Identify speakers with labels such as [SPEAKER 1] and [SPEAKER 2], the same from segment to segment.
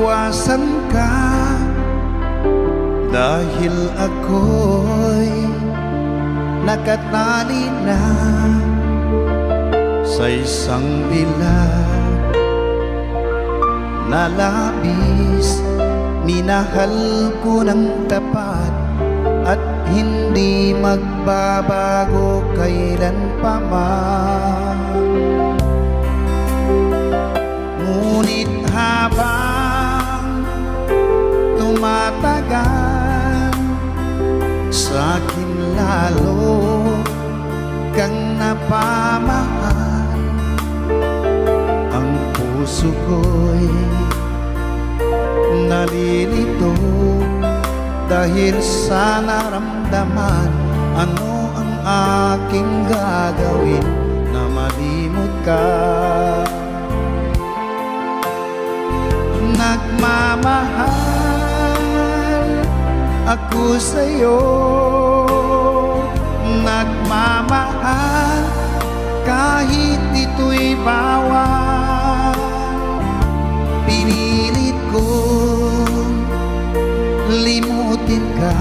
[SPEAKER 1] maiwasan ka, dahil ako'y nakatali na sa isang bilag na labis. Minahal ko ng tapat at hindi magbabago kailan pa man. Ngunit habang tumatagal, sa'kin lalo kang napamahal. Ang puso ko'y nalilito dahil sa naramdaman. Ano ang aking gagawin na malimot ka? Nagmamahal ako sa'yo, nagmamahal kahit ito'y bawal. Pinilit kong limutin ka,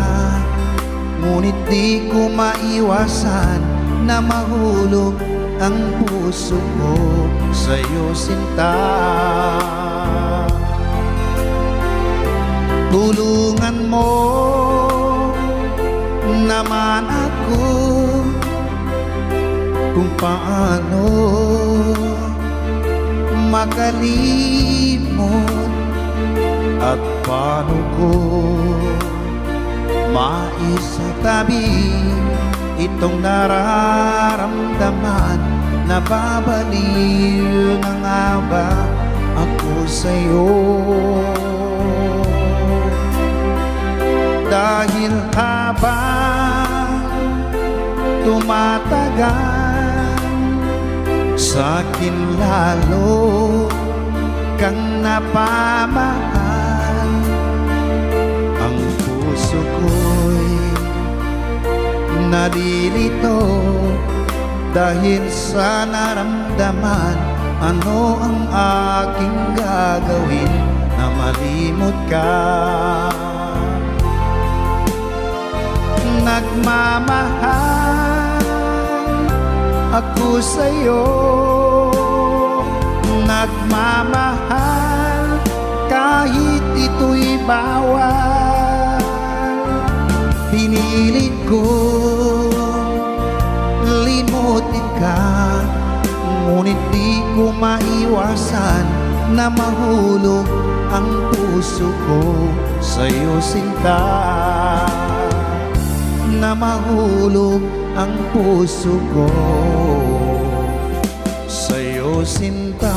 [SPEAKER 1] ngunit di ko maiwasan na mahulog ang puso ko sa'yo, sinta. Tulungan mo naman ako kung paano makalimot at paano ko maisatabi itong nararamdaman. Nababaliw na nga ba ako sa'yo? Dahil habang tumatagal, sa'kin lalo kang napamahal. Ang puso ko'y nalilito dahil sa naramdaman. Ano ang aking gagawin na malimot ka? Nagmamahal ako sa'yo, nagmamahal kahit ito'y bawal. Pinilit ko limutin ka, ngunit di ko maiwasan na mahulog ang puso ko sa'yo, sinta. Na mahulog ang puso ko sa'yo, sinta.